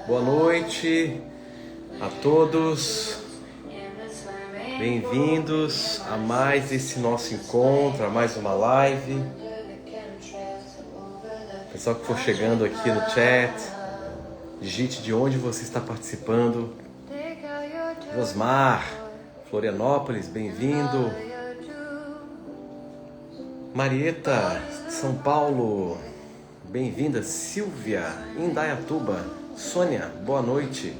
Boa noite a todos, bem-vindos a mais esse nosso encontro, a mais uma live. Pessoal que for chegando aqui no chat, digite de onde você está participando. Osmar, Florianópolis, bem-vindo. Marieta, São Paulo, bem-vinda. Silvia, Indaiatuba. Sônia, boa noite.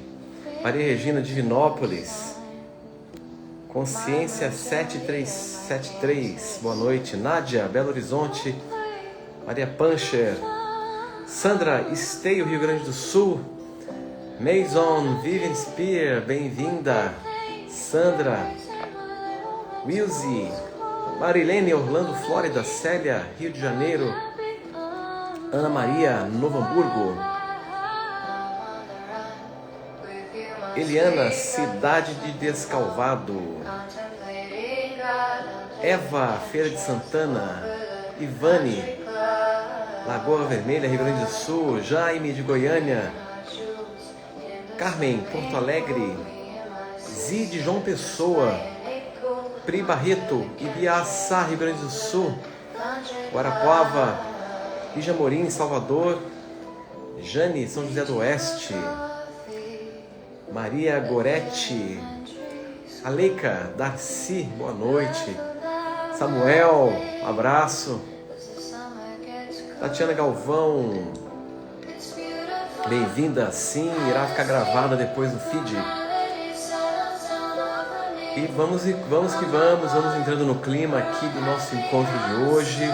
Maria Regina, Divinópolis. Consciência 7373, boa noite. Nádia, Belo Horizonte. Maria Pancher. Sandra, Esteio, Rio Grande do Sul. Maison, Vivian Spear, bem-vinda. Sandra, Wilzy, Marilene, Orlando, Flórida. Célia, Rio de Janeiro. Ana Maria, Novo Hamburgo. Eliana, Cidade de Descalvado. Eva, Feira de Santana. Ivane, Lagoa Vermelha, Rio Grande do Sul. Jaime, de Goiânia. Carmen, Porto Alegre. Zide, João Pessoa. Pri Barreto, Ibiaçá, Rio Grande do Sul. Guarapuava, Ijamorim, Salvador. Jane, São José do Oeste. Maria Goretti. Aleika, Darcy, boa noite. Samuel, um abraço. Tatiana Galvão, bem-vinda. Sim, irá ficar gravada depois no feed. E vamos que vamos entrando no clima aqui do nosso encontro de hoje.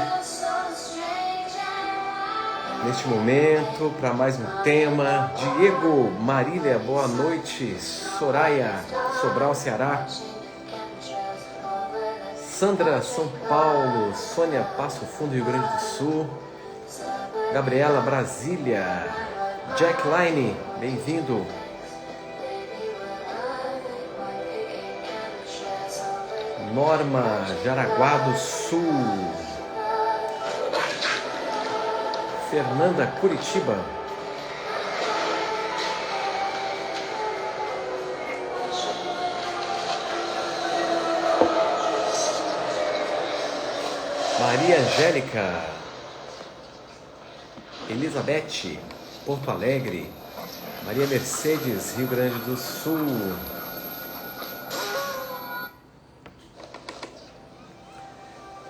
Neste momento, para mais um tema. Diego, Marília, boa noite. Soraya, Sobral, Ceará. Sandra, São Paulo. Sônia, Passo Fundo, Rio Grande do Sul. Gabriela, Brasília. Jack Line, bem-vindo. Norma, Jaraguá do Sul. Fernanda, Curitiba. Maria Angélica. Elizabeth, Porto Alegre. Maria Mercedes, Rio Grande do Sul.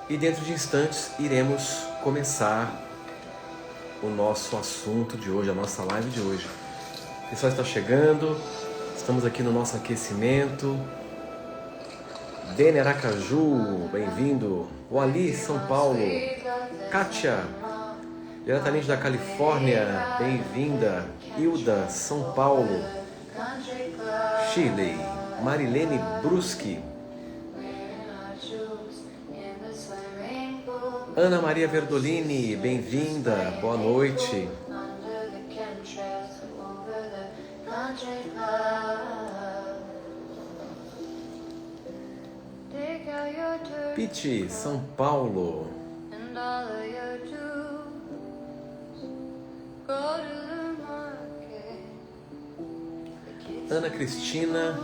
E dentro de instantes iremos começar o nosso assunto de hoje, a nossa live de hoje. O pessoal está chegando, estamos aqui no nosso aquecimento. Dene Aracaju, bem-vindo. Wali, São Paulo. Kátia, diretamente da Califórnia, bem-vinda. Hilda, São Paulo. Shirley, Marilene Bruschi. Ana Maria Verdolini, bem-vinda, boa noite. Piti, São Paulo. Ana Cristina.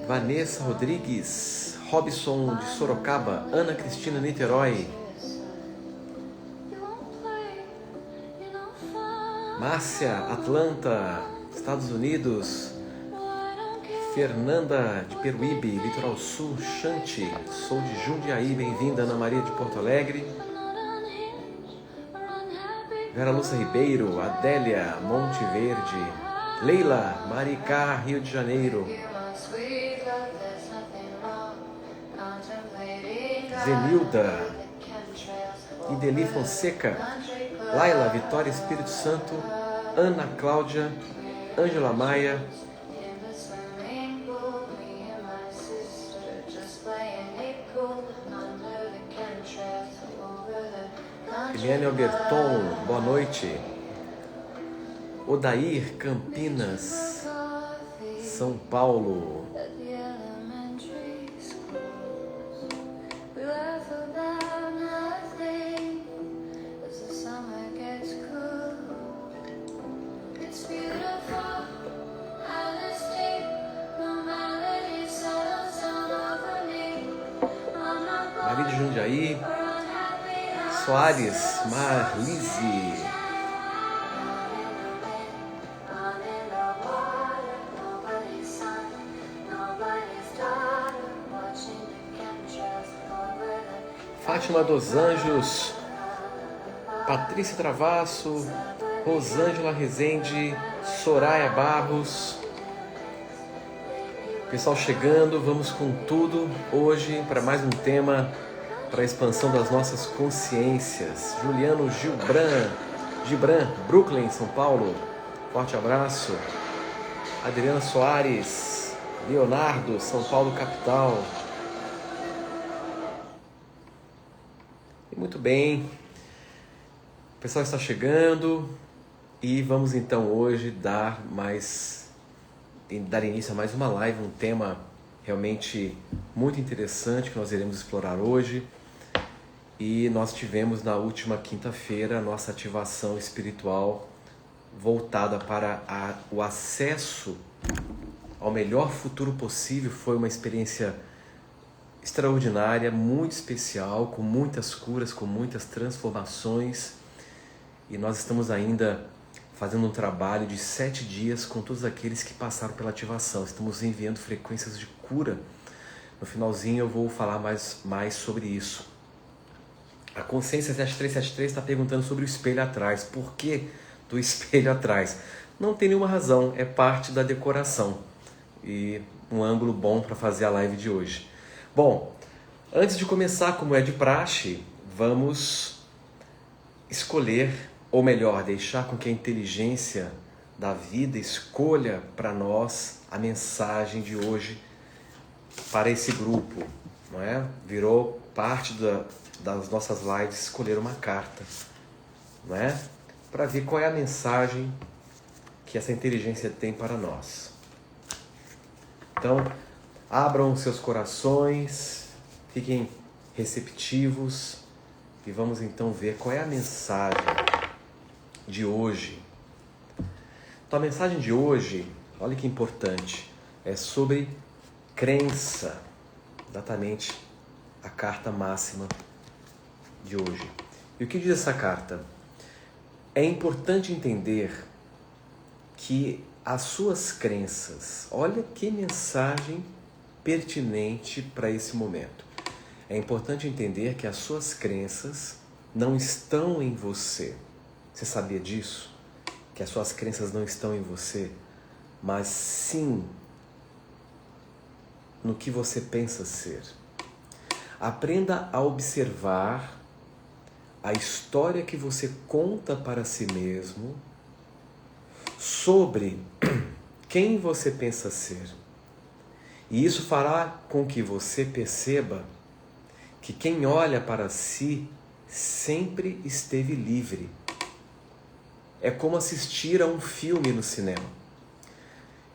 Vanessa Rodrigues. Robson de Sorocaba. Ana Cristina, Niterói. Márcia, Atlanta, Estados Unidos. Fernanda de Peruíbe, Litoral Sul. Chante, sou de Jundiaí, bem-vinda. Ana Maria de Porto Alegre. Vera Lúcia Ribeiro. Adélia, Monte Verde. Leila, Maricá, Rio de Janeiro. Zenilda, Ideli Fonseca. Laila, Vitória, Espírito Santo. Ana Cláudia, Ângela Maia. Eliane Alberton, boa noite. Odair, Campinas, São Paulo. Davi de Jundiaí, Soares, Marlise. Fátima dos Anjos, Patrícia Travasso, Rosângela Rezende, Soraya Barros. Pessoal chegando, vamos com tudo hoje para mais um tema para a expansão das nossas consciências. Juliano Gibran, Brooklyn, São Paulo. Forte abraço. Adriana Soares, Leonardo, São Paulo, capital. E muito bem, o pessoal está chegando e vamos então hoje dar início a mais uma live, um tema realmente muito interessante que nós iremos explorar hoje. E nós tivemos na última quinta-feira a nossa ativação espiritual voltada para o acesso ao melhor futuro possível. Foi uma experiência extraordinária, muito especial, com muitas curas, com muitas transformações. E nós estamos ainda fazendo um trabalho de 7 dias com todos aqueles que passaram pela ativação. Estamos enviando frequências de cura. No finalzinho eu vou falar mais sobre isso. A Consciência 7373 está perguntando sobre o espelho atrás. Por que do espelho atrás? Não tem nenhuma razão, é parte da decoração. E um ângulo bom para fazer a live de hoje. Bom, antes de começar, como é de praxe, vamos escolher, ou melhor, deixar com que a inteligência da vida escolha para nós a mensagem de hoje para esse grupo, não é? Virou parte das nossas lives escolher uma carta, não é? Para ver qual é a mensagem que essa inteligência tem para nós. Então, abram seus corações, fiquem receptivos e vamos então ver qual é a mensagem de hoje. Então a mensagem de hoje, olha que importante, é sobre crença, exatamente a carta máxima de hoje. E o que diz essa carta? É importante entender que as suas crenças, olha que mensagem pertinente para esse momento. É importante entender que as suas crenças não estão em você. Você sabia disso? Que as suas crenças não estão em você, mas sim no que você pensa ser. Aprenda a observar a história que você conta para si mesmo sobre quem você pensa ser. E isso fará com que você perceba que quem olha para si sempre esteve livre. É como assistir a um filme no cinema.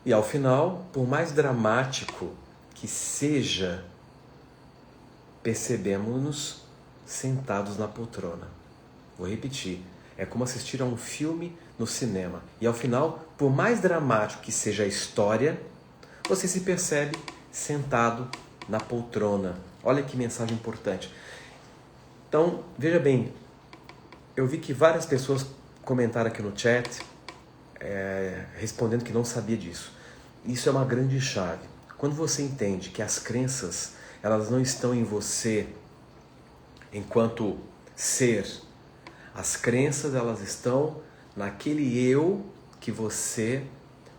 E ao final, por mais dramático que seja, percebemos-nos sentados na poltrona. Vou repetir. É como assistir a um filme no cinema. E ao final, por mais dramático que seja a história, você se percebe sentado na poltrona. Olha que mensagem importante. Então, veja bem, eu vi que várias pessoas comentaram aqui no chat, respondendo que não sabia disso. Isso é uma grande chave. Quando você entende que as crenças, elas não estão em você enquanto ser, as crenças, elas estão naquele eu que você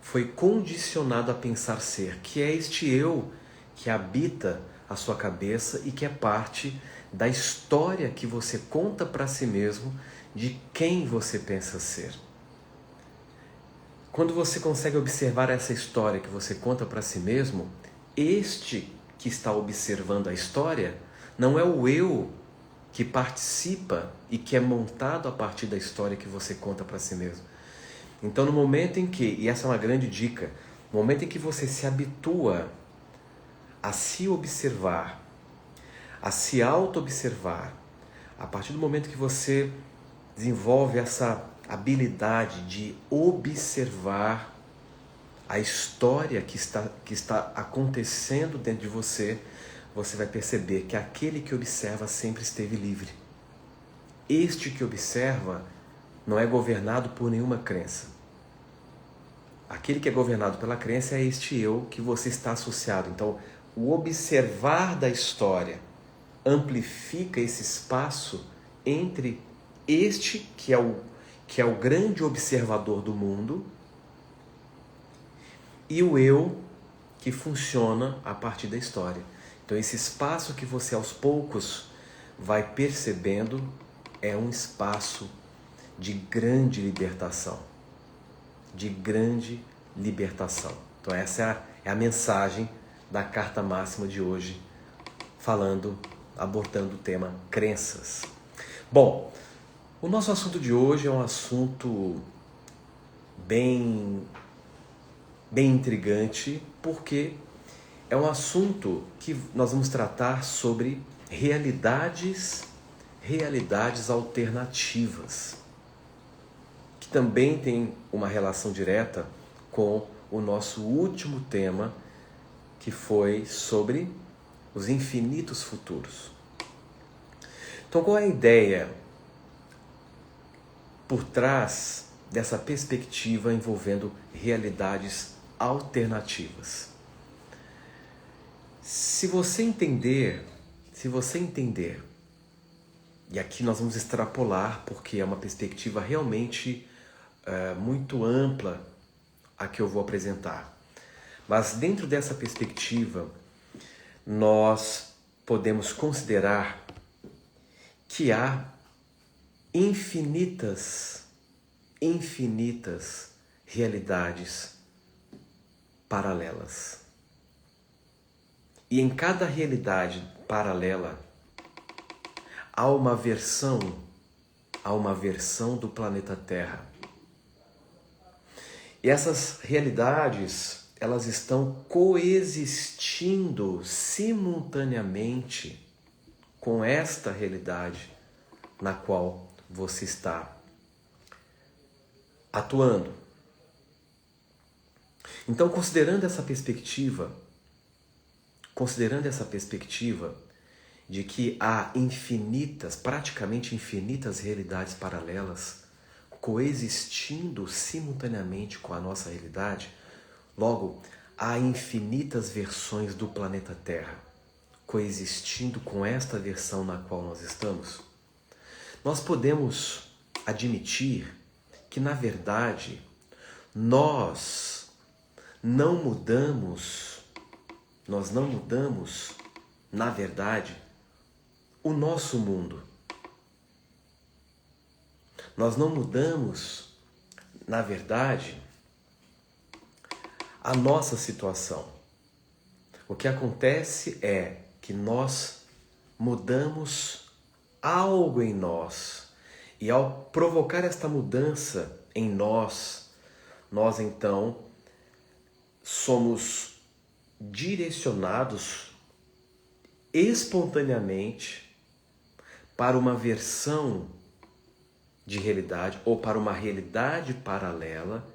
foi condicionado a pensar ser, que é este eu que habita a sua cabeça e que é parte da história que você conta para si mesmo de quem você pensa ser. Quando você consegue observar essa história que você conta para si mesmo, este que está observando a história não é o eu que participa e que é montado a partir da história que você conta para si mesmo. Então, no momento em que, e essa é uma grande dica, no momento em que você se habitua a se observar, a se auto-observar, a partir do momento que você desenvolve essa habilidade de observar a história que está acontecendo dentro de você, você vai perceber que aquele que observa sempre esteve livre. Este que observa não é governado por nenhuma crença. Aquele que é governado pela crença é este eu que você está associado. Então, o observar da história amplifica esse espaço entre este que é o grande observador do mundo e o eu que funciona a partir da história. Então, esse espaço que você aos poucos vai percebendo é um espaço de grande libertação. De grande libertação. Então, essa é a mensagem da carta máxima de hoje, abordando o tema crenças. Bom, o nosso assunto de hoje é um assunto bem intrigante, porque é um assunto que nós vamos tratar sobre realidades alternativas, que também tem uma relação direta com o nosso último tema, que foi sobre os infinitos futuros. Então, qual é a ideia por trás dessa perspectiva envolvendo realidades alternativas? Se você entender, e aqui nós vamos extrapolar, porque é uma perspectiva realmente muito ampla a que eu vou apresentar. Mas dentro dessa perspectiva, nós podemos considerar que há infinitas realidades paralelas. E em cada realidade paralela há uma versão do planeta Terra. E essas realidades, elas estão coexistindo simultaneamente com esta realidade na qual você está atuando. Então, considerando essa perspectiva de que há praticamente infinitas realidades paralelas coexistindo simultaneamente com a nossa realidade, logo, há infinitas versões do planeta Terra coexistindo com esta versão na qual nós estamos. Nós podemos admitir que, na verdade, nós não mudamos, na verdade, o nosso mundo. Nós não mudamos, na verdade, a nossa situação. O que acontece é que nós mudamos algo em nós. E ao provocar esta mudança em nós então somos direcionados espontaneamente para uma versão de realidade ou para uma realidade paralela,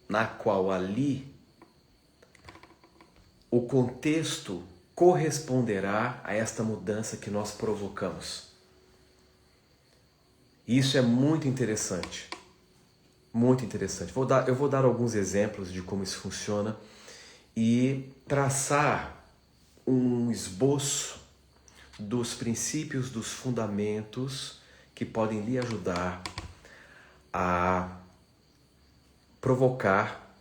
na qual ali o contexto corresponderá a esta mudança que nós provocamos. Isso é muito interessante. Muito interessante. Eu vou dar alguns exemplos de como isso funciona e traçar um esboço dos princípios, dos fundamentos que podem lhe ajudar a provocar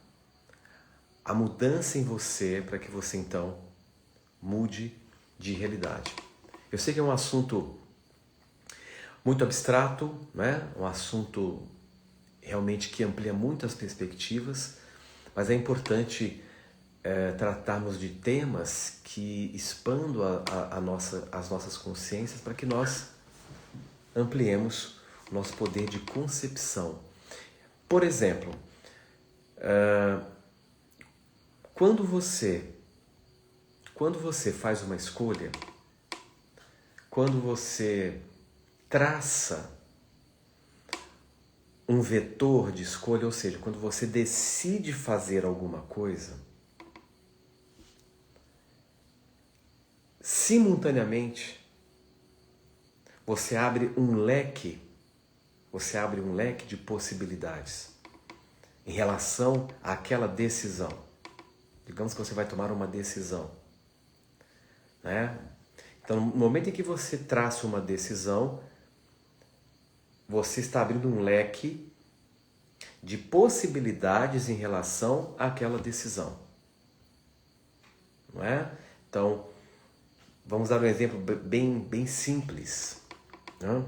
a mudança em você para que você então mude de realidade. Eu sei que é um assunto muito abstrato, né? Um assunto realmente que amplia muitas perspectivas, mas é importante tratarmos de temas que expandam as nossas consciências para que nós ampliemos o nosso poder de concepção. Por exemplo, quando você faz uma escolha, quando você traça um vetor de escolha, ou seja, quando você decide fazer alguma coisa, simultaneamente, você abre um leque de possibilidades em relação àquela decisão. Digamos que você vai tomar uma decisão, né? Então, no momento em que você traça uma decisão, você está abrindo um leque de possibilidades em relação àquela decisão, não é? Então, vamos dar um exemplo bem simples, né?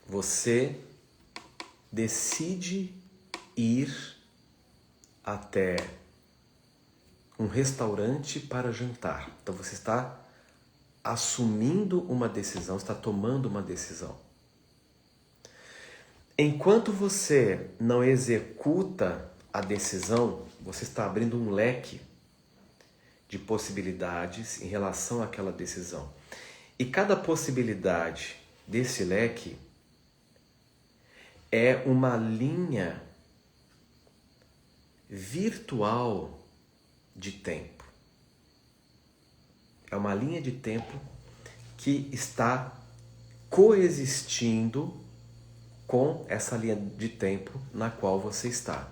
Você decide ir até um restaurante para jantar. Então você está assumindo uma decisão, está tomando uma decisão. Enquanto você não executa a decisão, você está abrindo um leque de possibilidades em relação àquela decisão. E cada possibilidade desse leque é uma linha virtual de tempo. É uma linha de tempo que está coexistindo com essa linha de tempo na qual você está.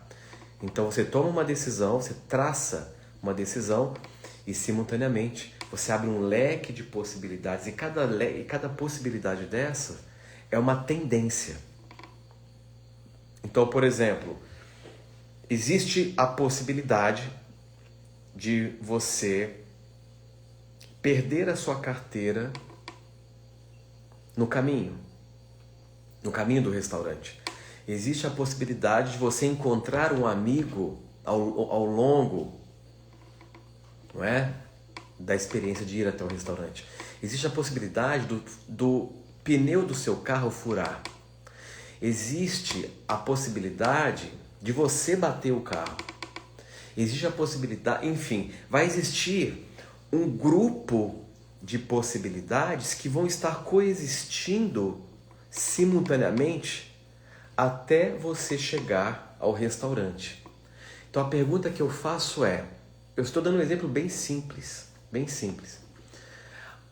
Então você toma uma decisão, você traça uma decisão e simultaneamente você abre um leque de possibilidades e cada possibilidade dessa é uma tendência. Então, por exemplo, existe a possibilidade de você perder a sua carteira no caminho do restaurante. Existe a possibilidade de você encontrar um amigo ao longo, não é, da experiência de ir até o restaurante. Existe a possibilidade do pneu do seu carro furar. Existe a possibilidade de você bater o carro. Existe a possibilidade, enfim, vai existir um grupo de possibilidades que vão estar coexistindo simultaneamente até você chegar ao restaurante. Então a pergunta que eu faço é, eu estou dando um exemplo bem simples.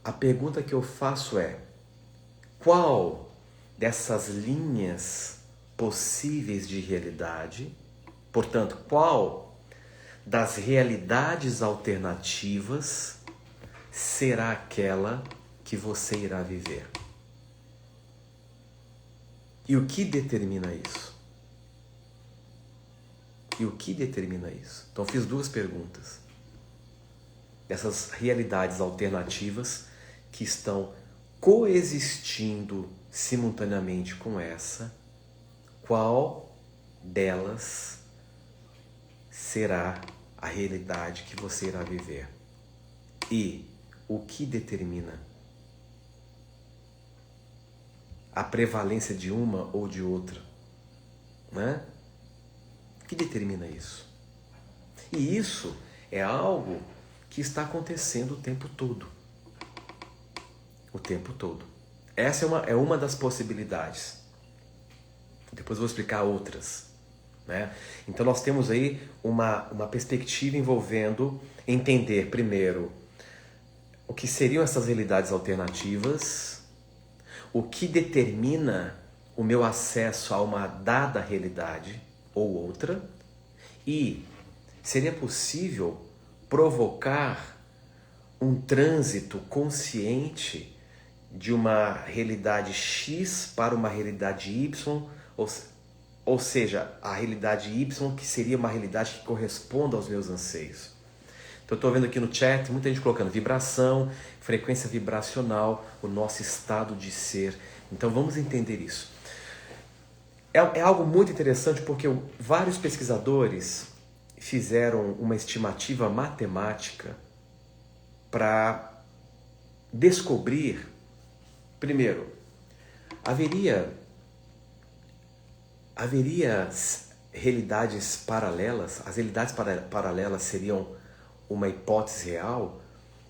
A pergunta que eu faço é, qual dessas linhas possíveis de realidade, portanto, qual das realidades alternativas será aquela que você irá viver? E o que determina isso? Então, fiz duas perguntas. Dessas realidades alternativas que estão coexistindo simultaneamente com essa, qual delas será a realidade que você irá viver? E o que determina a prevalência de uma ou de outra, né? O que determina isso? E isso é algo que está acontecendo o tempo todo. O tempo todo. Essa é uma das possibilidades. Depois eu vou explicar outras, né? Então nós temos aí uma perspectiva envolvendo entender primeiro o que seriam essas realidades alternativas, o que determina o meu acesso a uma dada realidade ou outra, e seria possível provocar um trânsito consciente de uma realidade X para uma realidade Y, ou seja, a realidade Y que seria uma realidade que corresponda aos meus anseios. Então eu estou vendo aqui no chat, muita gente colocando vibração, frequência vibracional, o nosso estado de ser. Então vamos entender isso. É algo muito interessante porque vários pesquisadores fizeram uma estimativa matemática para descobrir, primeiro, haveria realidades paralelas? As realidades paralelas seriam uma hipótese real?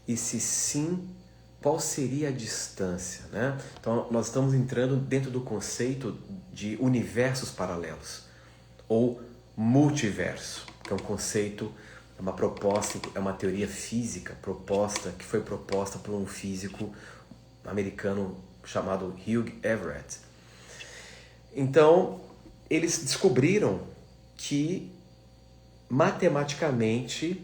E se sim, qual seria a distância, né? Então nós estamos entrando dentro do conceito de universos paralelos ou multiverso, que é um conceito É uma proposta, é uma teoria física que foi proposta por um físico americano chamado Hugh Everett. Então, eles descobriram que matematicamente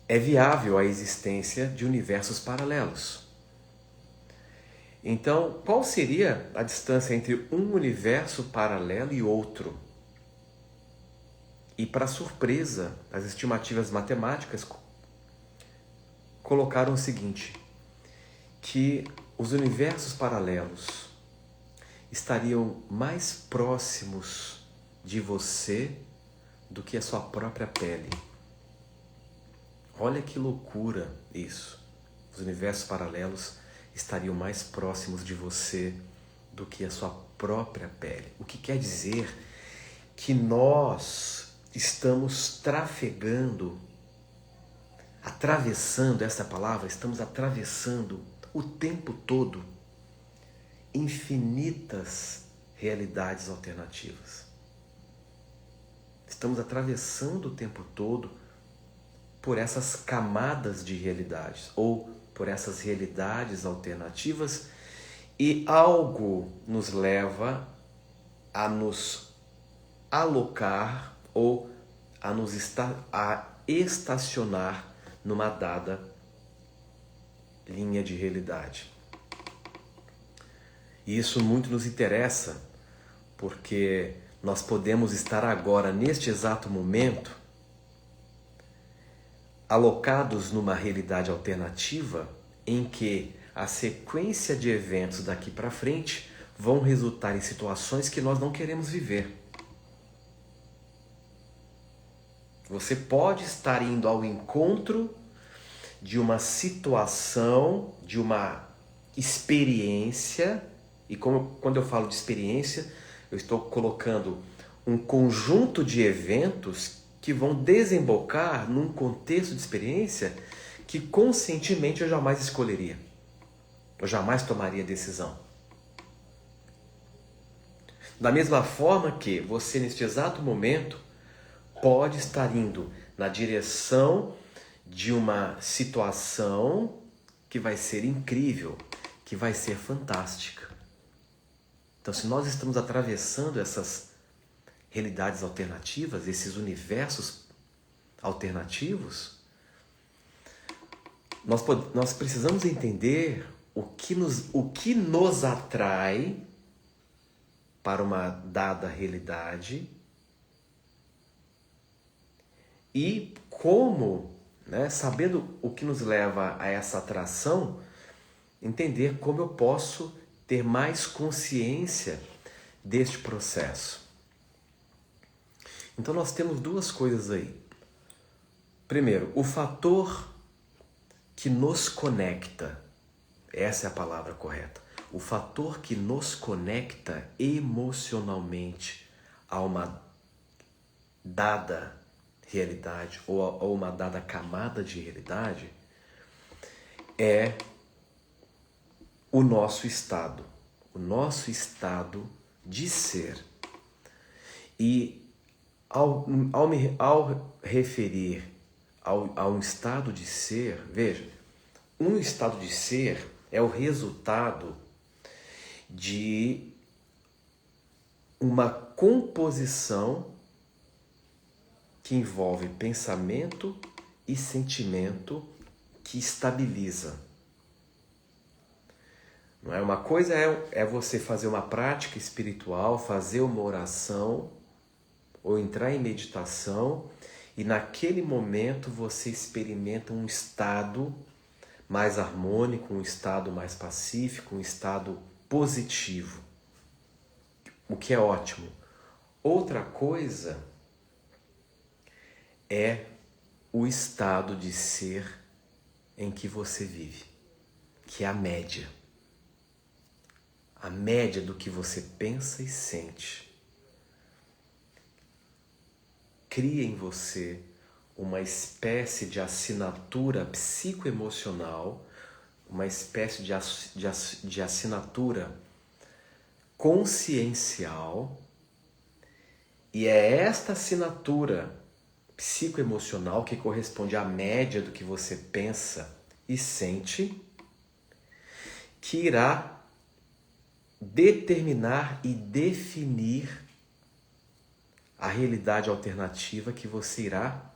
é viável a existência de universos paralelos. Então, qual seria a distância entre um universo paralelo e outro? E, para surpresa, as estimativas matemáticas colocaram o seguinte, que os universos paralelos estariam mais próximos de você do que a sua própria pele. Olha que loucura isso. Os universos paralelos estariam mais próximos de você do que a sua própria pele. O que quer dizer que nós estamos atravessando essa palavra, estamos atravessando o tempo todo infinitas realidades alternativas. Estamos atravessando o tempo todo por essas camadas de realidades ou por essas realidades alternativas, e algo nos leva a nos alocar ou a estacionar numa dada linha de realidade. E isso muito nos interessa, porque nós podemos estar agora, neste exato momento, alocados numa realidade alternativa em que a sequência de eventos daqui para frente vão resultar em situações que nós não queremos viver. Você pode estar indo ao encontro de uma situação, de uma experiência, e quando eu falo de experiência, eu estou colocando um conjunto de eventos que vão desembocar num contexto de experiência que conscientemente eu jamais escolheria. Eu jamais tomaria decisão. Da mesma forma que você, neste exato momento, pode estar indo na direção de uma situação que vai ser incrível, que vai ser fantástica. Então, se nós estamos atravessando essas realidades alternativas, esses universos alternativos, nós precisamos entender o que nos atrai para uma dada realidade e como, sabendo o que nos leva a essa atração, entender como eu posso ter mais consciência deste processo. Então nós temos duas coisas aí. Primeiro, o fator que nos conecta, essa é a palavra correta, o fator que nos conecta emocionalmente a uma dada realidade ou a uma dada camada de realidade é o nosso estado de ser. E ao referir a um estado de ser, veja, um estado de ser é o resultado de uma composição que envolve pensamento e sentimento que estabiliza. Não é? Uma coisa é você fazer uma prática espiritual, fazer uma oração ou entrar em meditação e naquele momento você experimenta um estado mais harmônico, um estado mais pacífico, um estado positivo, o que é ótimo. Outra coisa é o estado de ser em que você vive, que é a média. A média do que você pensa e sente cria em você uma espécie de assinatura psicoemocional, uma espécie de assinatura consciencial E é esta assinatura psicoemocional que corresponde à média do que você pensa e sente, que irá determinar e definir a realidade alternativa que você irá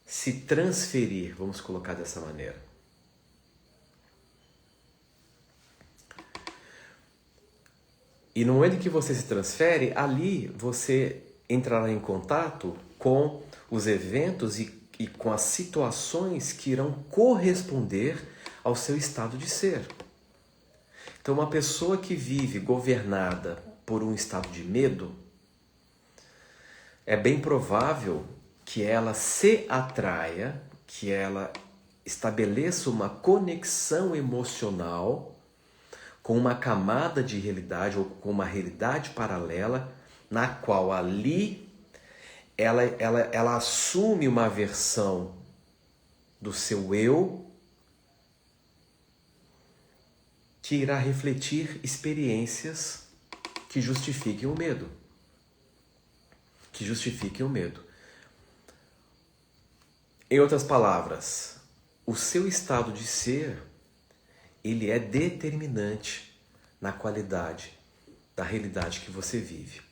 se transferir, vamos colocar dessa maneira. E no momento que você se transfere, ali você entrará em contato com os eventos e com as situações que irão corresponder ao seu estado de ser. Então, uma pessoa que vive governada por um estado de medo, é bem provável que ela se atraia, que ela estabeleça uma conexão emocional com uma camada de realidade ou com uma realidade paralela, na qual ali ela assume uma versão do seu eu que irá refletir experiências que justifiquem o medo. Que justifiquem o medo. Em outras palavras, o seu estado de ser, ele é determinante na qualidade da realidade que você vive.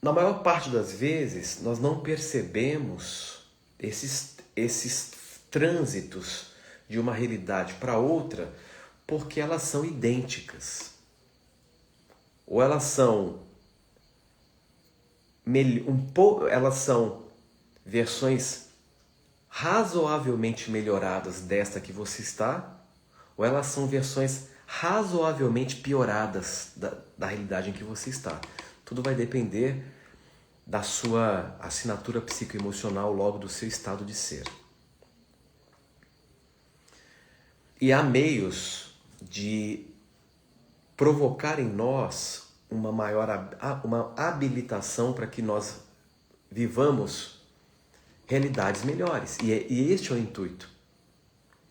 Na maior parte das vezes, nós não percebemos esses trânsitos de uma realidade para outra porque elas são idênticas. Ou elas são versões razoavelmente melhoradas desta que você está, ou elas são versões razoavelmente pioradas da realidade em que você está. Tudo vai depender da sua assinatura psicoemocional, logo do seu estado de ser. E há meios de provocar em nós uma habilitação para que nós vivamos realidades melhores. E este é o intuito.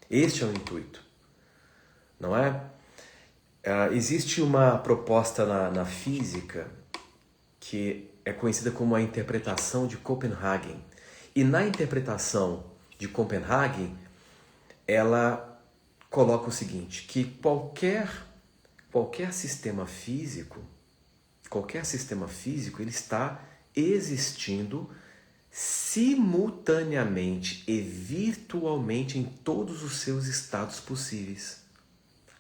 Este é o intuito. Não é? Existe uma proposta na física que é conhecida como a interpretação de Copenhagen. E na interpretação de Copenhagen, ela coloca o seguinte, que qualquer sistema físico, ele está existindo simultaneamente e virtualmente em todos os seus estados possíveis,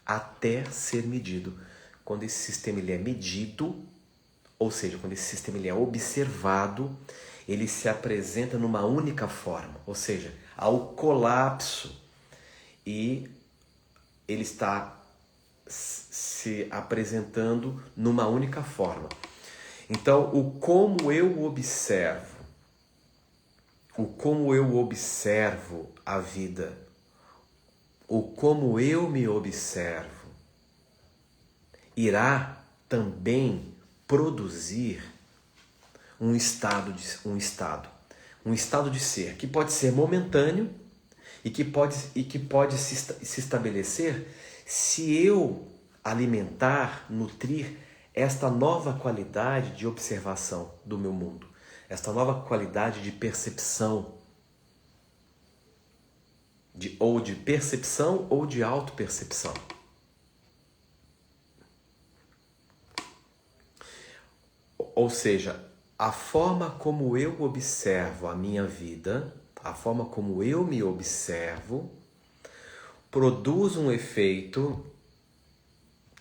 até ser medido. Quando esse sistema ele é medido, ou seja, quando esse sistema ele é observado, ele se apresenta numa única forma, ou seja, há o colapso e ele está se apresentando numa única forma. Então, o como eu observo a vida, o como eu me observo, irá também produzir um estado de ser que pode ser momentâneo e que pode se estabelecer se eu alimentar, nutrir esta nova qualidade de observação do meu mundo, esta nova qualidade de percepção, ou de percepção ou de autopercepção. Ou seja, a forma como eu observo a minha vida, a forma como eu me observo, produz um efeito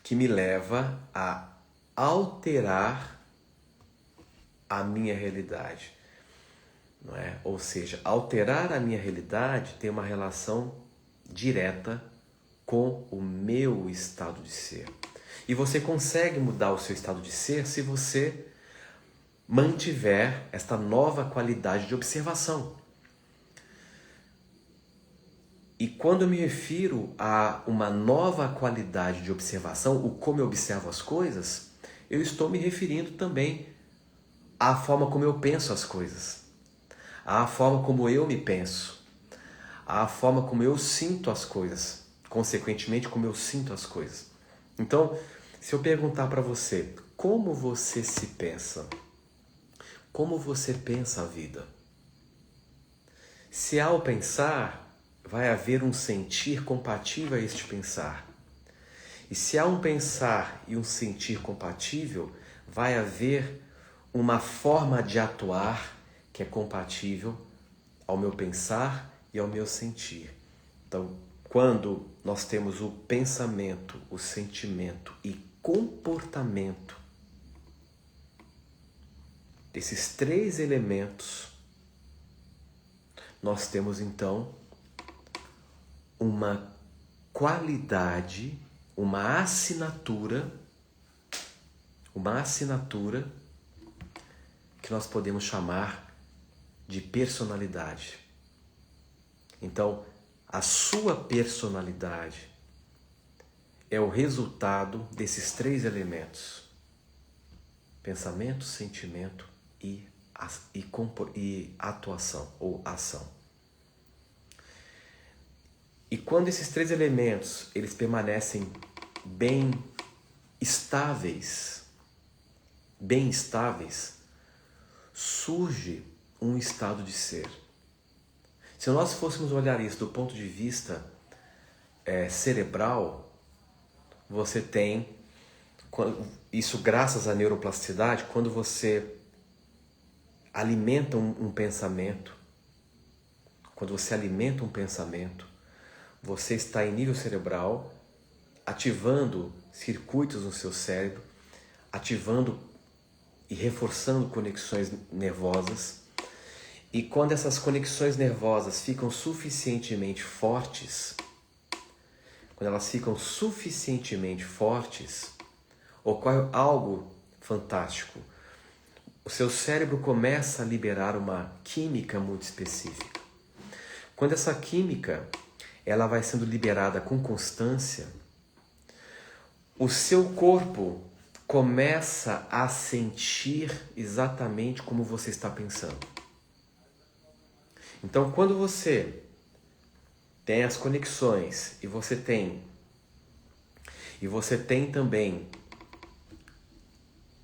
que me leva a alterar a minha realidade, não é? Ou seja, alterar a minha realidade tem uma relação direta com o meu estado de ser. E você consegue mudar o seu estado de ser se você mantiver esta nova qualidade de observação. E quando eu me refiro a uma nova qualidade de observação, o como eu observo as coisas, eu estou me referindo também à forma como eu penso as coisas, à forma como eu me penso, à forma como eu sinto as coisas, consequentemente como eu sinto as coisas. Então, se eu perguntar para você, como você se pensa? como você pensa a vida. Se ao pensar, vai haver um sentir compatível a este pensar. E se há um pensar e um sentir compatível, vai haver uma forma de atuar que é compatível ao meu pensar e ao meu sentir. Então, quando nós temos o pensamento, o sentimento e comportamento, desses 3 elementos, nós temos então uma qualidade, uma assinatura que nós podemos chamar de personalidade. Então, a sua personalidade é o resultado desses 3 elementos: pensamento, sentimento e atuação ou ação. E quando esses 3 elementos eles permanecem bem estáveis, surge um estado de ser. Se nós fôssemos olhar isso do ponto de vista cerebral, você tem, isso graças à neuroplasticidade, quando você alimenta um pensamento, você está em nível cerebral, ativando circuitos no seu cérebro, ativando e reforçando conexões nervosas. E quando essas conexões nervosas ficam suficientemente fortes, ocorre algo fantástico. O seu cérebro começa a liberar uma química muito específica. Quando essa química ela vai sendo liberada com constância, o seu corpo começa a sentir exatamente como você está pensando. Então, quando você tem as conexões e você tem também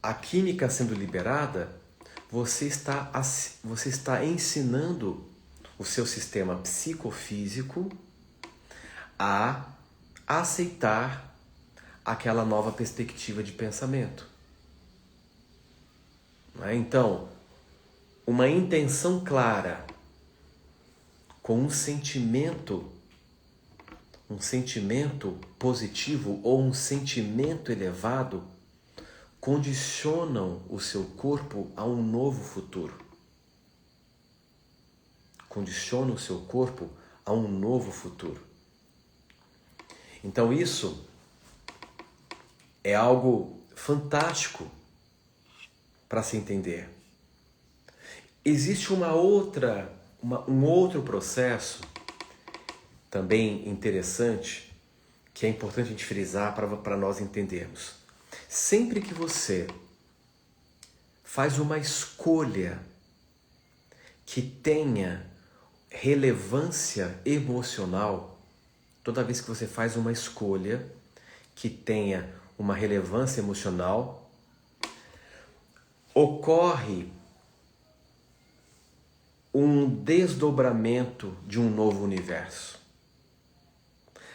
a química sendo liberada, você está ensinando o seu sistema psicofísico a aceitar aquela nova perspectiva de pensamento. Então, uma intenção clara com um sentimento positivo ou um sentimento elevado condicionam o seu corpo a um novo futuro. Então isso é algo fantástico para se entender. Existe um outro processo também interessante que é importante a gente frisar para nós entendermos. Sempre que você faz uma escolha que tenha relevância emocional, toda vez que você faz uma escolha que tenha uma relevância emocional, ocorre um desdobramento de um novo universo.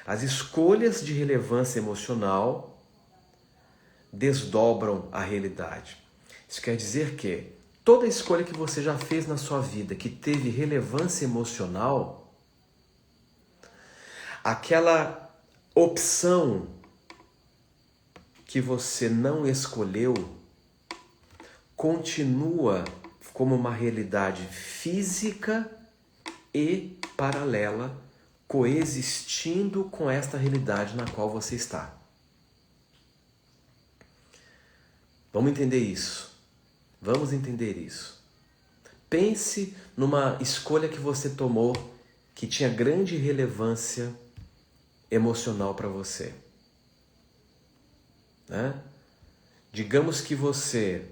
As escolhas de relevância emocional desdobram a realidade. Isso quer dizer que toda escolha que você já fez na sua vida que teve relevância emocional, aquela opção que você não escolheu continua como uma realidade física e paralela, coexistindo com esta realidade na qual você está. Vamos entender isso. Pense numa escolha que você tomou que tinha grande relevância emocional para você. Digamos que você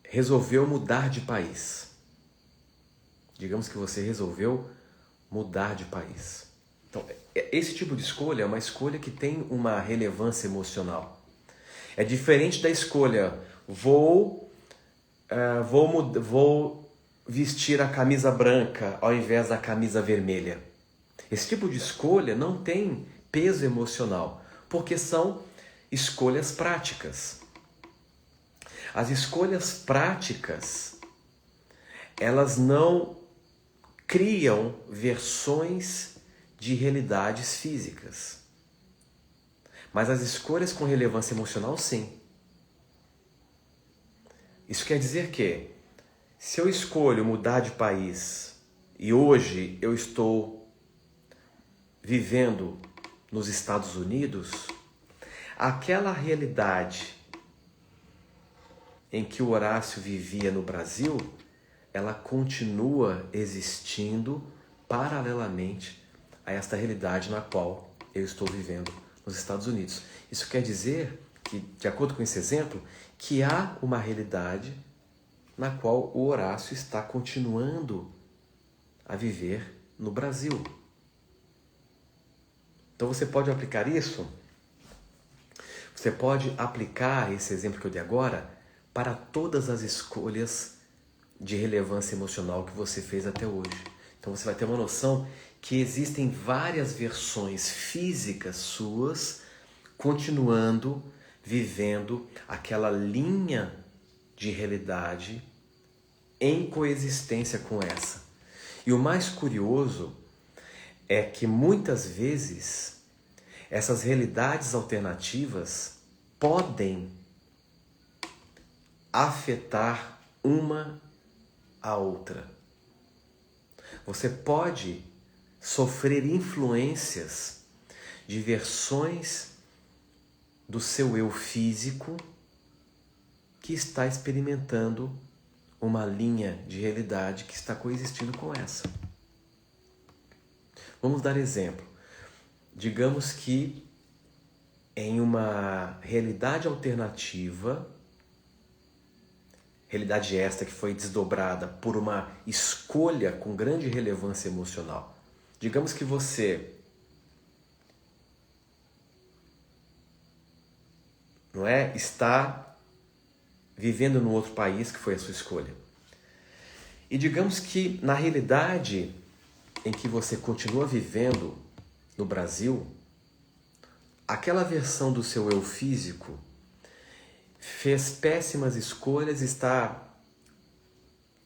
resolveu mudar de país. Então, esse tipo de escolha é uma escolha que tem uma relevância emocional. É diferente da escolha, vou vestir a camisa branca ao invés da camisa vermelha. Esse tipo de escolha não tem peso emocional, porque são escolhas práticas. As escolhas práticas, elas não criam versões de realidades físicas. Mas as escolhas com relevância emocional, sim. Isso quer dizer que, se eu escolho mudar de país e hoje eu estou vivendo nos Estados Unidos, aquela realidade em que o Horácio vivia no Brasil, ela continua existindo paralelamente a esta realidade na qual eu estou vivendo nos Estados Unidos. Isso quer dizer que, de acordo com esse exemplo, que há uma realidade na qual o Horácio está continuando a viver no Brasil. Então você pode aplicar isso? Você pode aplicar esse exemplo que eu dei agora para todas as escolhas de relevância emocional que você fez até hoje. Então você vai ter uma noção que existem várias versões físicas suas continuando vivendo aquela linha de realidade em coexistência com essa. E o mais curioso é que muitas vezes essas realidades alternativas podem afetar uma a outra. Você pode sofrer influências de versões do seu eu físico que está experimentando uma linha de realidade que está coexistindo com essa. Vamos dar exemplo. Digamos que em uma realidade alternativa, realidade esta que foi desdobrada por uma escolha com grande relevância emocional. Digamos que você está vivendo num outro país que foi a sua escolha. E digamos que na realidade em que você continua vivendo no Brasil, aquela versão do seu eu físico fez péssimas escolhas, está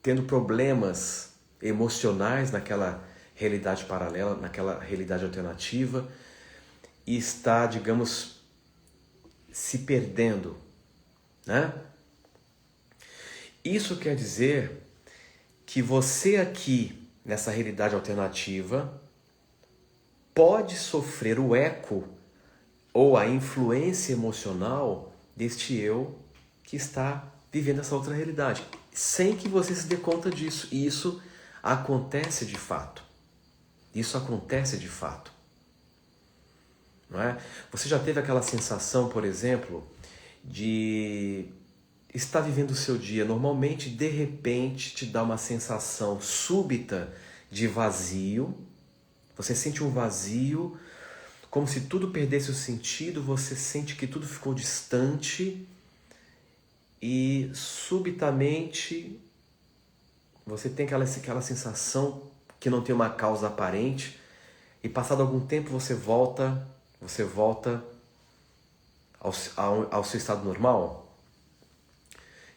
tendo problemas emocionais naquela realidade paralela, naquela realidade alternativa, e está, digamos, se perdendo, né? Isso quer dizer que você aqui, nessa realidade alternativa, pode sofrer o eco ou a influência emocional deste eu que está vivendo essa outra realidade, sem que você se dê conta disso. E isso acontece de fato. Isso acontece de fato. Não é? Você já teve aquela sensação, por exemplo, de estar vivendo o seu dia normalmente, de repente te dá uma sensação súbita de vazio. Você sente um vazio, como se tudo perdesse o sentido, você sente que tudo ficou distante e subitamente você tem aquela sensação que não tem uma causa aparente e passado algum tempo você volta ao seu estado normal.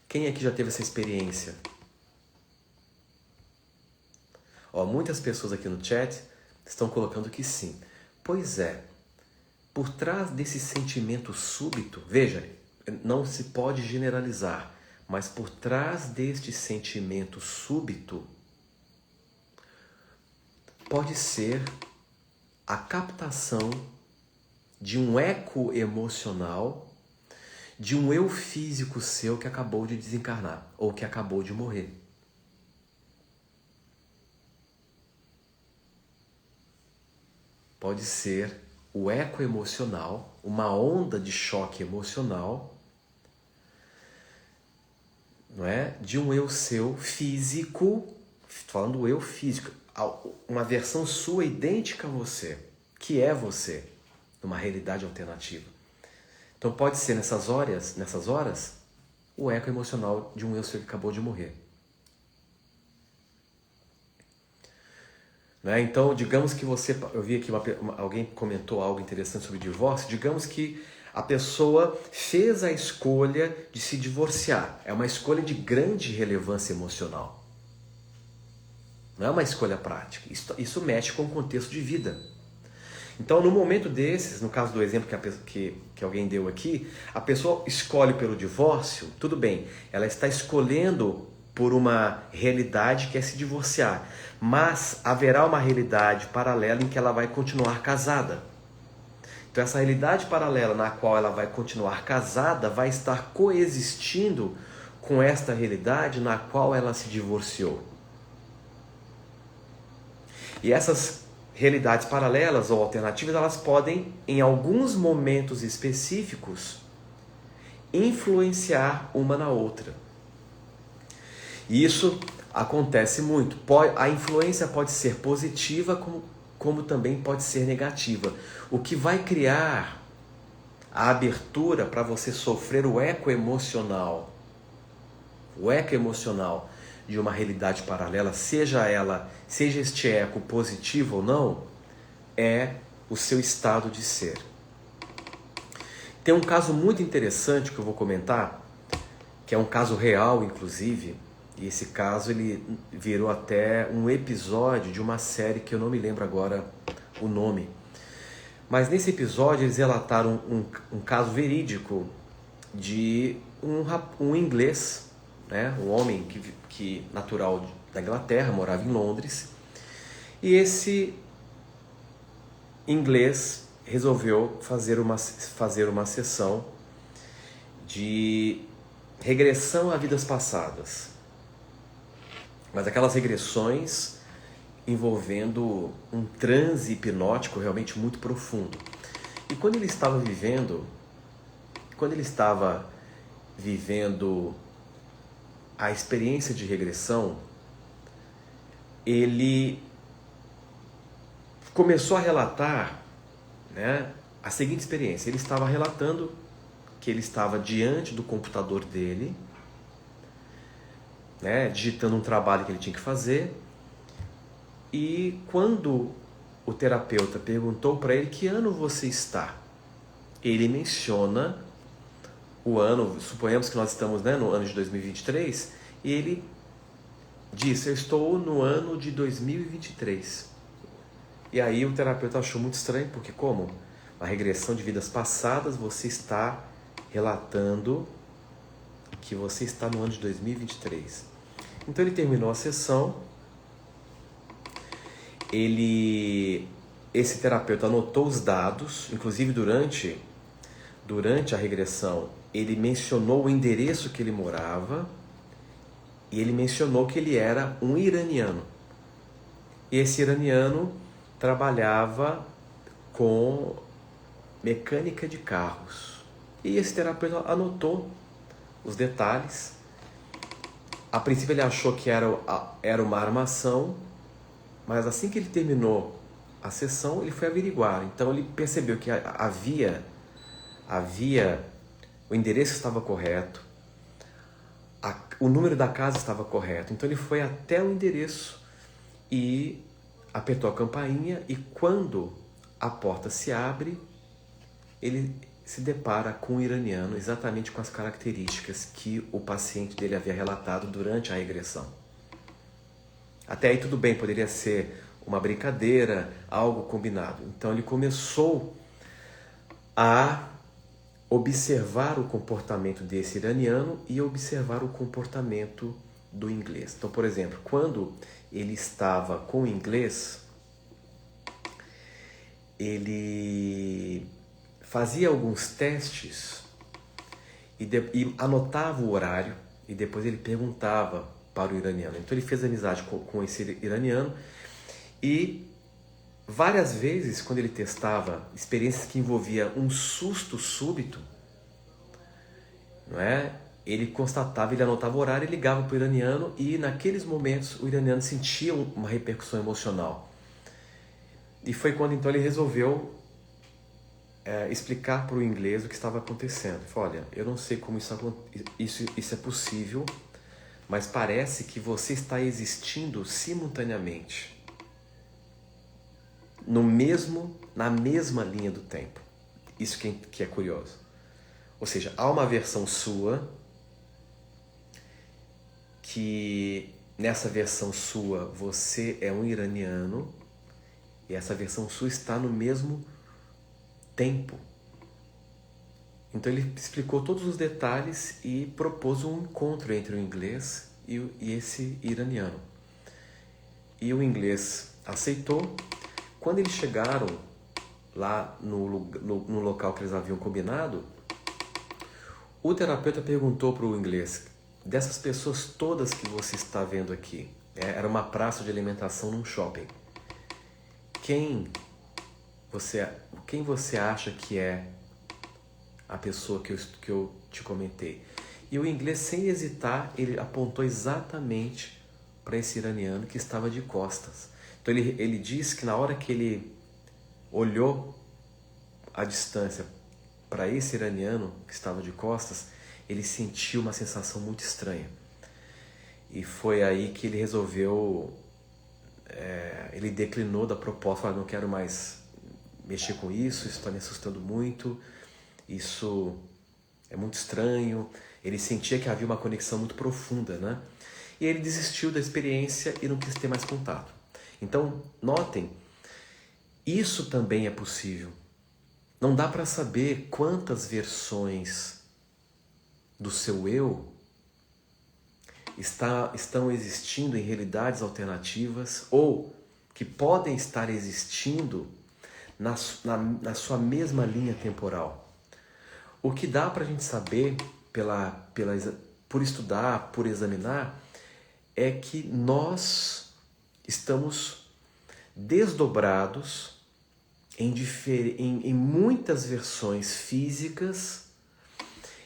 Quem aqui já teve essa experiência? Muitas pessoas aqui no chat estão colocando que sim. Pois é, por trás desse sentimento súbito, veja, não se pode generalizar, mas por trás deste sentimento súbito pode ser a captação de um eco emocional de um eu físico seu que acabou de desencarnar ou que acabou de morrer. Pode ser o eco emocional, uma onda de choque emocional, não é? De um eu seu físico, falando do eu físico, uma versão sua idêntica a você, que é você, numa realidade alternativa. Então pode ser nessas horas, o eco emocional de um eu seu que acabou de morrer. Né? Então, digamos que eu vi aqui alguém comentou algo interessante sobre divórcio, digamos que a pessoa fez a escolha de se divorciar. É uma escolha de grande relevância emocional. Não é uma escolha prática. Isso mexe com o contexto de vida. Então, no momento desses, no caso do exemplo que alguém deu aqui, a pessoa escolhe pelo divórcio, tudo bem, ela está escolhendo por uma realidade que é se divorciar, mas haverá uma realidade paralela em que ela vai continuar casada. Então essa realidade paralela na qual ela vai continuar casada vai estar coexistindo com esta realidade na qual ela se divorciou. E essas realidades paralelas ou alternativas, elas podem, em alguns momentos específicos, influenciar uma na outra. E isso acontece muito. A influência pode ser positiva, como também pode ser negativa. O que vai criar a abertura para você sofrer o eco emocional de uma realidade paralela, seja este eco positivo ou não, é o seu estado de ser. Tem um caso muito interessante que eu vou comentar, que é um caso real, inclusive, e esse caso ele virou até um episódio de uma série que eu não me lembro agora o nome. Mas nesse episódio eles relataram um caso verídico de um inglês, né? Um homem que natural da Inglaterra, morava em Londres. E esse inglês resolveu fazer uma sessão de regressão a vidas passadas. Mas aquelas regressões envolvendo um transe hipnótico realmente muito profundo. E quando ele estava vivendo a experiência de regressão, ele começou a relatar, né, a seguinte experiência. Ele estava relatando que ele estava diante do computador dele, né, digitando um trabalho que ele tinha que fazer, e quando o terapeuta perguntou para ele que ano você está, ele menciona o ano, suponhamos que nós estamos, né, no ano de 2023, e ele disse, eu estou no ano de 2023. E aí o terapeuta achou muito estranho, porque como? Uma regressão de vidas passadas, você está relatando que você está no ano de 2023. Então ele terminou a sessão, esse terapeuta anotou os dados, inclusive durante a regressão, ele mencionou o endereço que ele morava e ele mencionou que ele era um iraniano. E esse iraniano trabalhava com mecânica de carros. E esse terapeuta anotou os detalhes. A princípio ele achou que era uma armação, mas assim que ele terminou a sessão, ele foi averiguar. Então ele percebeu que o endereço estava correto, o número da casa estava correto. Então ele foi até o endereço e apertou a campainha, e quando a porta se abre, ele se depara com um iraniano exatamente com as características que o paciente dele havia relatado durante a regressão. Até aí tudo bem, poderia ser uma brincadeira, algo combinado. Então ele começou a observar o comportamento desse iraniano e observar o comportamento do inglês. Então, por exemplo, quando ele estava com o inglês, ele fazia alguns testes e anotava o horário, e depois ele perguntava para o iraniano. Então ele fez amizade com esse iraniano, e várias vezes, quando ele testava experiências que envolvia um susto súbito, não é? Ele constatava, ele anotava o horário, ele ligava para o iraniano, e naqueles momentos o iraniano sentia uma repercussão emocional. E foi quando então ele resolveu explicar para o inglês o que estava acontecendo. Ele falou, olha, eu não sei como isso é possível, mas parece que você está existindo simultaneamente na mesma linha do tempo. Isso que é curioso. Ou seja, há uma versão sua que nessa versão sua você é um iraniano e essa versão sua está no mesmo tempo. Então ele explicou todos os detalhes e propôs um encontro entre o inglês e esse iraniano. E o inglês aceitou. Quando eles chegaram lá no local que eles haviam combinado, o terapeuta perguntou para o inglês, dessas pessoas todas que você está vendo aqui, era uma praça de alimentação num shopping, quem você acha que é a pessoa que eu te comentei? E o inglês, sem hesitar, ele apontou exatamente para esse iraniano que estava de costas. Então ele disse que na hora que ele olhou à distância para esse iraniano que estava de costas, ele sentiu uma sensação muito estranha. E foi aí que ele resolveu, ele declinou da proposta, falou, não quero mais mexer com isso está me assustando muito, isso é muito estranho. Ele sentia que havia uma conexão muito profunda, né? E ele desistiu da experiência e não quis ter mais contato. Então, notem, isso também é possível. Não dá para saber quantas versões do seu eu estão existindo em realidades alternativas ou que podem estar existindo na sua mesma linha temporal. O que dá para a gente saber, por estudar, por examinar, é que nós estamos desdobrados em muitas versões físicas,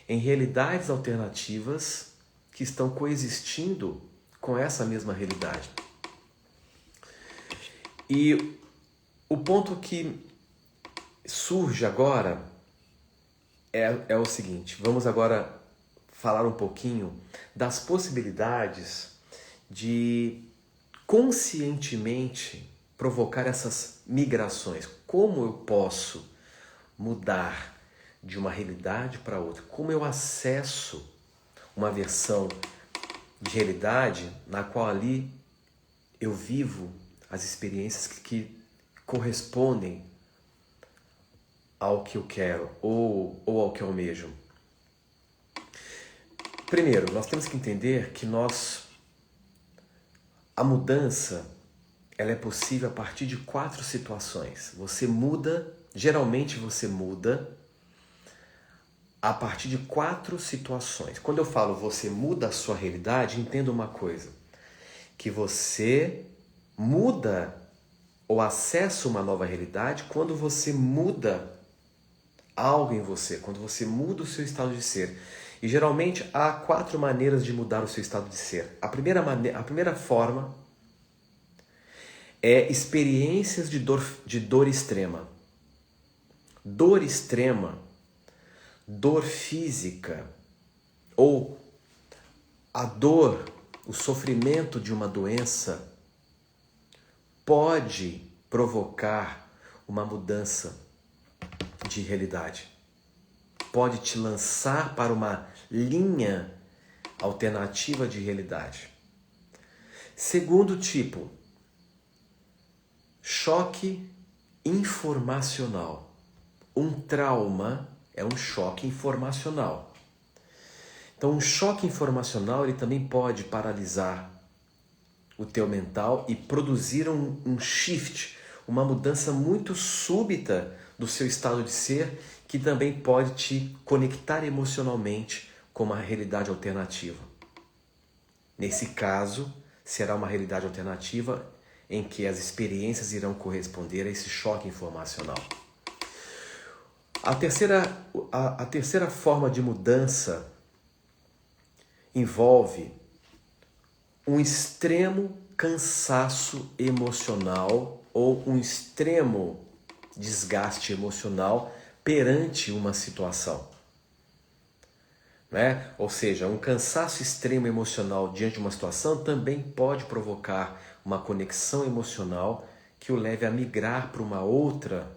em realidades alternativas que estão coexistindo com essa mesma realidade. E o ponto que surge agora é o seguinte, vamos agora falar um pouquinho das possibilidades de conscientemente provocar essas migrações. Como eu posso mudar de uma realidade para outra? Como eu acesso uma versão de realidade na qual ali eu vivo as experiências que correspondem ao que eu quero ou ao que eu almejo? Primeiro, nós temos que entender que a mudança ela é possível a partir de 4 situações. Geralmente você muda a partir de 4 situações. Quando eu falo você muda a sua realidade, entenda uma coisa, que você muda ou acessa uma nova realidade quando você muda algo em você, quando você muda o seu estado de ser. E geralmente há 4 maneiras de mudar o seu estado de ser. A primeira forma é experiências de dor extrema. Dor extrema, dor física, ou a dor, o sofrimento de uma doença pode provocar uma mudança de realidade. Pode te lançar para uma linha alternativa de realidade. Segundo tipo, choque informacional. Um trauma é um choque informacional. Então, um choque informacional ele também pode paralisar o teu mental e produzir um shift, uma mudança muito súbita do seu estado de ser, que também pode te conectar emocionalmente com uma realidade alternativa. Nesse caso, será uma realidade alternativa em que as experiências irão corresponder a esse choque informacional. A terceira forma de mudança envolve um extremo cansaço emocional ou um extremo desgaste emocional perante uma situação. Né? Ou seja, um cansaço extremo emocional diante de uma situação também pode provocar uma conexão emocional que o leve a migrar para uma outra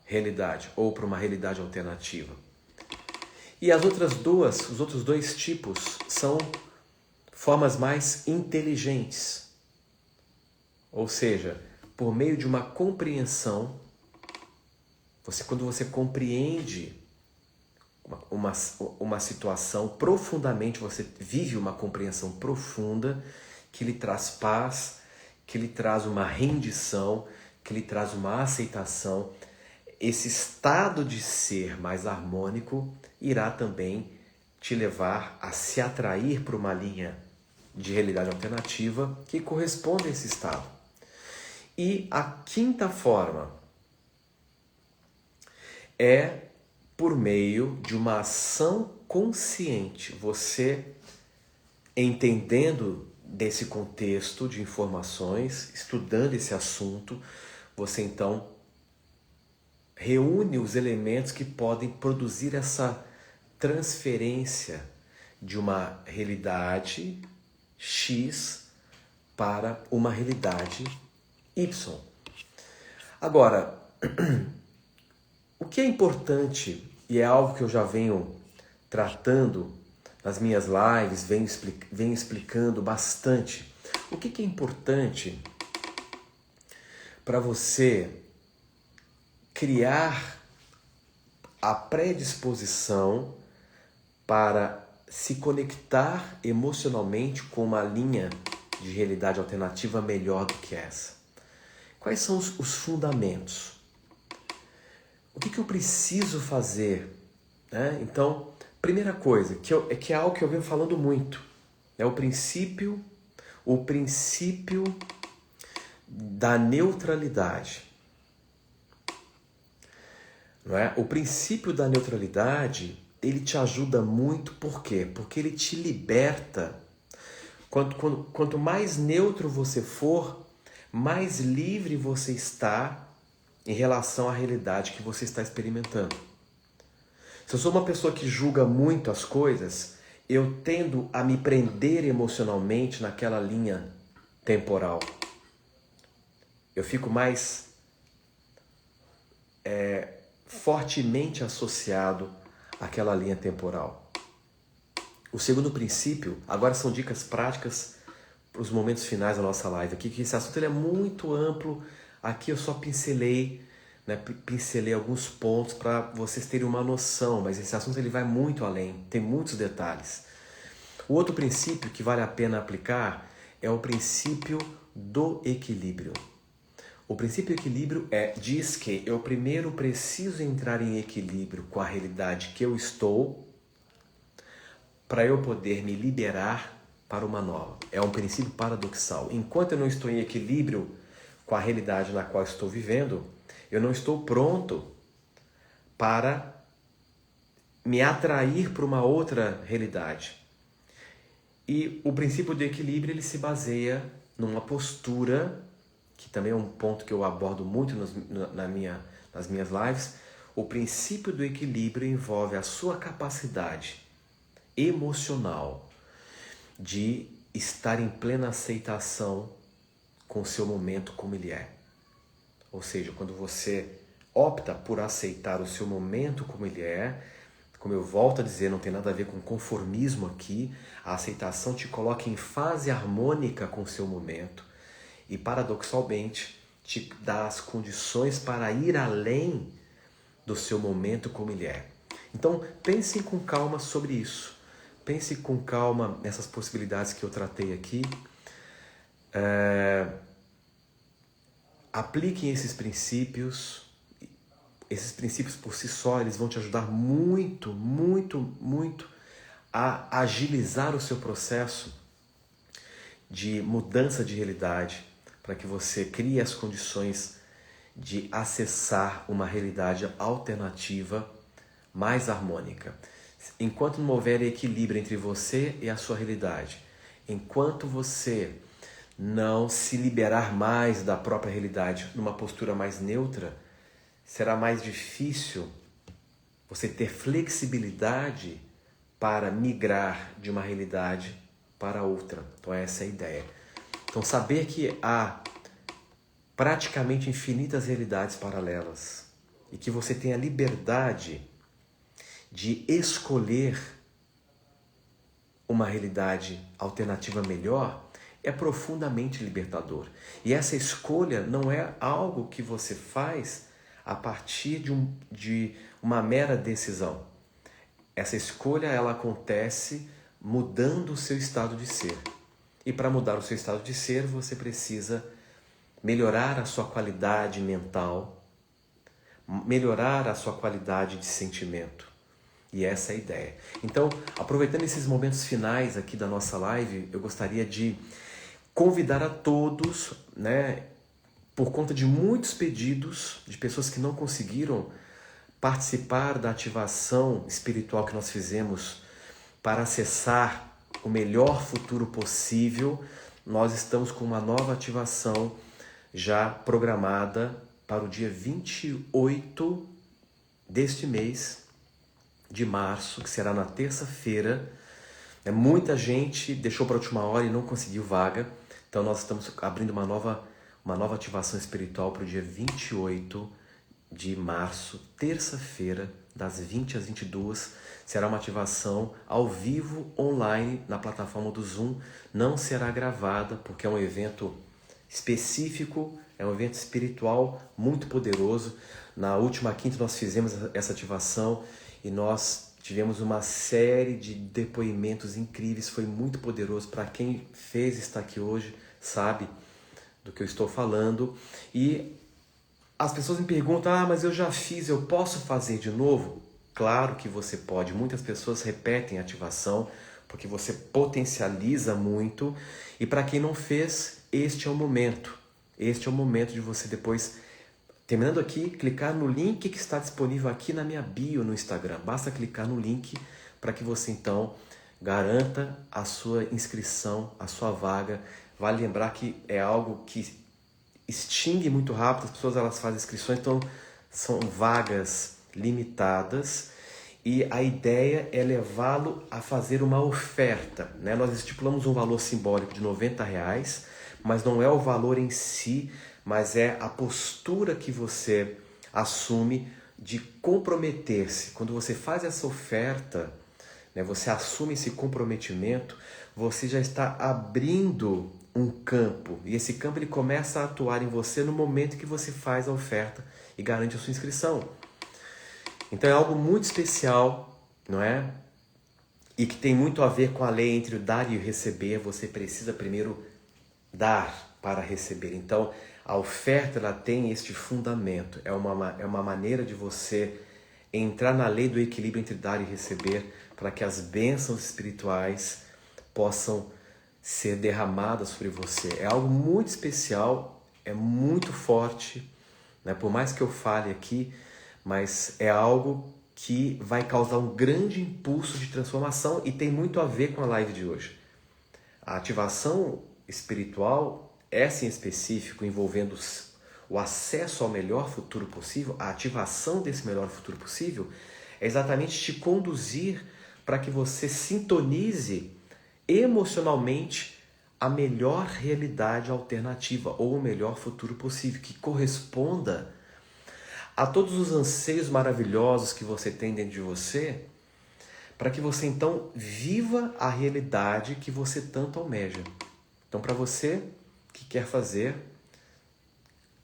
realidade ou para uma realidade alternativa. E os outros dois tipos são formas mais inteligentes. Ou seja, por meio de uma compreensão, quando você compreende uma situação profundamente, você vive uma compreensão profunda que lhe traz paz, que lhe traz uma rendição, que lhe traz uma aceitação. Esse estado de ser mais harmônico irá também te levar a se atrair para uma linha de realidade alternativa que corresponde a esse estado. E a quinta forma é por meio de uma ação consciente. Você, entendendo desse contexto de informações, estudando esse assunto, você então reúne os elementos que podem produzir essa transferência de uma realidade X para uma realidade Y. Agora, o que é importante, e é algo que eu já venho tratando nas minhas lives, venho explicando bastante, o que é importante para você criar a predisposição para se conectar emocionalmente com uma linha de realidade alternativa melhor do que essa. Quais são os fundamentos? O que eu preciso fazer? Né? Então, primeira coisa, que é algo que eu venho falando muito, é o princípio da neutralidade. Não é? O princípio da neutralidade, ele te ajuda muito, por quê? Porque ele te liberta. Quanto mais neutro você for, mais livre você está em relação à realidade que você está experimentando. Se eu sou uma pessoa que julga muito as coisas, eu tendo a me prender emocionalmente naquela linha temporal. Eu fico mais fortemente associado àquela linha temporal. O segundo princípio, agora são dicas práticas para os momentos finais da nossa live aqui, que esse assunto ele é muito amplo. Aqui eu só pincelei alguns pontos para vocês terem uma noção, mas esse assunto ele vai muito além, tem muitos detalhes. O outro princípio que vale a pena aplicar é o princípio do equilíbrio. O princípio do equilíbrio diz que eu primeiro preciso entrar em equilíbrio com a realidade que eu estou para eu poder me liberar para uma nova. É um princípio paradoxal. Enquanto eu não estou em equilíbrio com a realidade na qual estou vivendo, eu não estou pronto para me atrair para uma outra realidade. E o princípio do equilíbrio ele se baseia numa postura, que também é um ponto que eu abordo muito nas minhas lives. O princípio do equilíbrio envolve a sua capacidade emocional de estar em plena aceitação com o seu momento como ele é. Ou seja, quando você opta por aceitar o seu momento como ele é, como eu volto a dizer, não tem nada a ver com conformismo aqui, a aceitação te coloca em fase harmônica com o seu momento e, paradoxalmente, te dá as condições para ir além do seu momento como ele é. Então, pense com calma sobre isso. Pense com calma nessas possibilidades que eu tratei aqui. Apliquem esses princípios. Esses princípios por si só, eles vão te ajudar muito, muito, muito a agilizar o seu processo de mudança de realidade, para que você crie as condições de acessar uma realidade alternativa mais harmônica. Enquanto não houver equilíbrio entre você e a sua realidade, enquanto você não se liberar mais da própria realidade numa postura mais neutra, será mais difícil você ter flexibilidade para migrar de uma realidade para outra. Então essa é a ideia. Então saber que há praticamente infinitas realidades paralelas e que você tem a liberdade de escolher uma realidade alternativa melhor é profundamente libertador. E essa escolha não é algo que você faz a partir de uma mera decisão. Essa escolha ela acontece mudando o seu estado de ser. E para mudar o seu estado de ser, você precisa melhorar a sua qualidade mental, melhorar a sua qualidade de sentimento. E essa é a ideia. Então, aproveitando esses momentos finais aqui da nossa live, eu gostaria de convidar a todos, por conta de muitos pedidos de pessoas que não conseguiram participar da ativação espiritual que nós fizemos para acessar o melhor futuro possível, nós estamos com uma nova ativação já programada para o dia 28 deste mês de março, que será na terça-feira. Muita gente deixou para a última hora e não conseguiu vaga, então nós estamos abrindo uma nova ativação espiritual para o dia 28 de março, terça-feira, das 20 às 22, será uma ativação ao vivo, online, na plataforma do Zoom. Não será gravada, porque é um evento específico, é um evento espiritual muito poderoso. Na última quinta nós fizemos essa ativação e nós tivemos uma série de depoimentos incríveis, foi muito poderoso. Para quem fez está aqui hoje, sabe do que eu estou falando. E as pessoas me perguntam, mas eu já fiz, eu posso fazer de novo? Claro que você pode. Muitas pessoas repetem a ativação porque você potencializa muito. E para quem não fez, este é o momento. Este é o momento de você depois, terminando aqui, clicar no link que está disponível aqui na minha bio no Instagram. Basta clicar no link para que você então garanta a sua inscrição, a sua vaga. Vale lembrar que é algo que extingue muito rápido, as pessoas elas fazem inscrições, então são vagas limitadas e a ideia é levá-lo a fazer uma oferta. Nós estipulamos um valor simbólico de R$90, mas não é o valor em si, mas é a postura que você assume de comprometer-se. Quando você faz essa oferta, você assume esse comprometimento, você já está abrindo um campo, e esse campo ele começa a atuar em você no momento que você faz a oferta e garante a sua inscrição. Então é algo muito especial, não é? E que tem muito a ver com a lei entre o dar e o receber. Você precisa primeiro dar para receber. Então a oferta ela tem este fundamento, é uma maneira de você entrar na lei do equilíbrio entre dar e receber, para que as bênçãos espirituais possam ser derramadas sobre você. É algo muito especial, é muito forte, por mais que eu fale aqui, mas é algo que vai causar um grande impulso de transformação e tem muito a ver com a live de hoje. A ativação espiritual, essa em específico, envolvendo o acesso ao melhor futuro possível, a ativação desse melhor futuro possível, é exatamente te conduzir para que você sintonize emocionalmente a melhor realidade alternativa ou o melhor futuro possível, que corresponda a todos os anseios maravilhosos que você tem dentro de você, para que você então viva a realidade que você tanto almeja. Então, para você que quer fazer,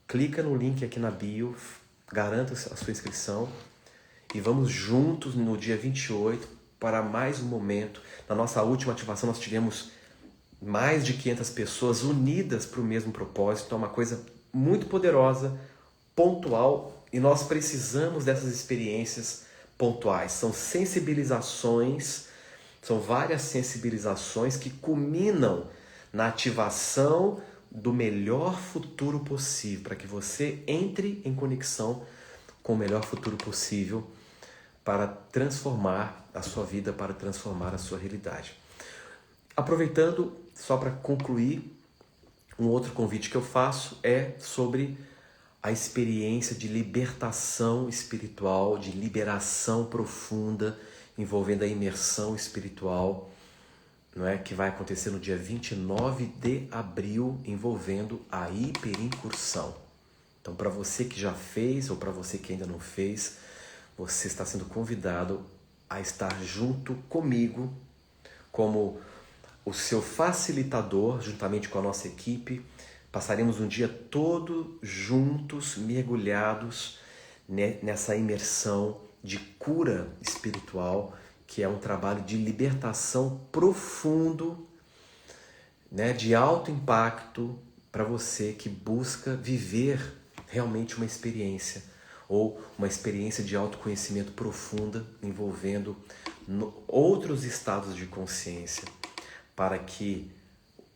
clica no link aqui na bio, garanta a sua inscrição e vamos juntos no dia 28 para mais um momento. Na nossa última ativação nós tivemos mais de 500 pessoas unidas para o mesmo propósito. Então é uma coisa muito poderosa, pontual, e nós precisamos dessas experiências pontuais. São sensibilizações, são várias sensibilizações que culminam na ativação do melhor futuro possível, para que você entre em conexão com o melhor futuro possível para transformar a sua vida, para transformar a sua realidade. Aproveitando, só para concluir, um outro convite que eu faço é sobre a experiência de libertação espiritual, de liberação profunda, envolvendo a imersão espiritual, não é, que vai acontecer no dia 29 de abril, envolvendo a hiperincursão. Então, para você que já fez ou para você que ainda não fez, você está sendo convidado a estar junto comigo como o seu facilitador, juntamente com a nossa equipe. Passaremos um dia todo juntos, mergulhados nessa imersão de cura espiritual, que é um trabalho de libertação profundo, né, de alto impacto para você que busca viver realmente uma experiência, ou uma experiência de autoconhecimento profunda, envolvendo outros estados de consciência, para que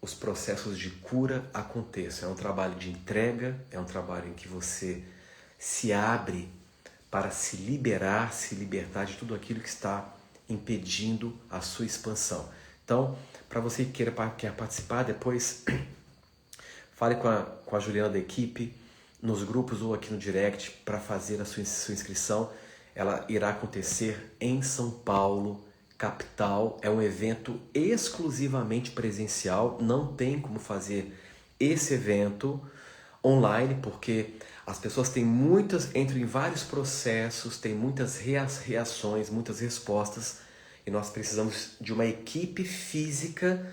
os processos de cura aconteçam. É um trabalho de entrega, é um trabalho em que você se abre para se liberar, se libertar de tudo aquilo que está impedindo a sua expansão. Então, para você que quer participar, depois fale com a Juliana da equipe, nos grupos ou aqui no direct, para fazer a sua inscrição. Ela irá acontecer em São Paulo, capital. É um evento exclusivamente presencial, não tem como fazer esse evento online, porque as pessoas entram em vários processos, tem muitas reações, muitas respostas, e nós precisamos de uma equipe física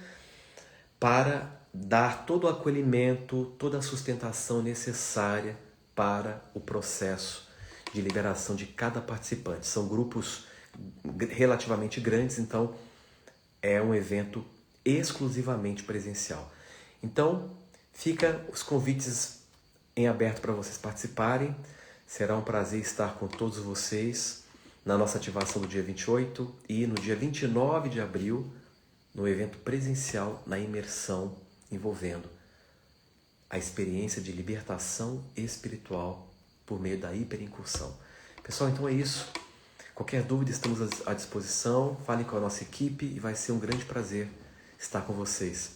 para dar todo o acolhimento, toda a sustentação necessária para o processo de liberação de cada participante. São grupos relativamente grandes, então é um evento exclusivamente presencial. Então, fica os convites em aberto para vocês participarem. Será um prazer estar com todos vocês na nossa ativação do dia 28 e no dia 29 de abril, no evento presencial, na imersão, envolvendo a experiência de libertação espiritual por meio da hiperincursão. Pessoal, então é isso. Qualquer dúvida, estamos à disposição. Falem com a nossa equipe e vai ser um grande prazer estar com vocês.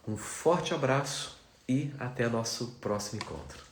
Um forte abraço e até nosso próximo encontro.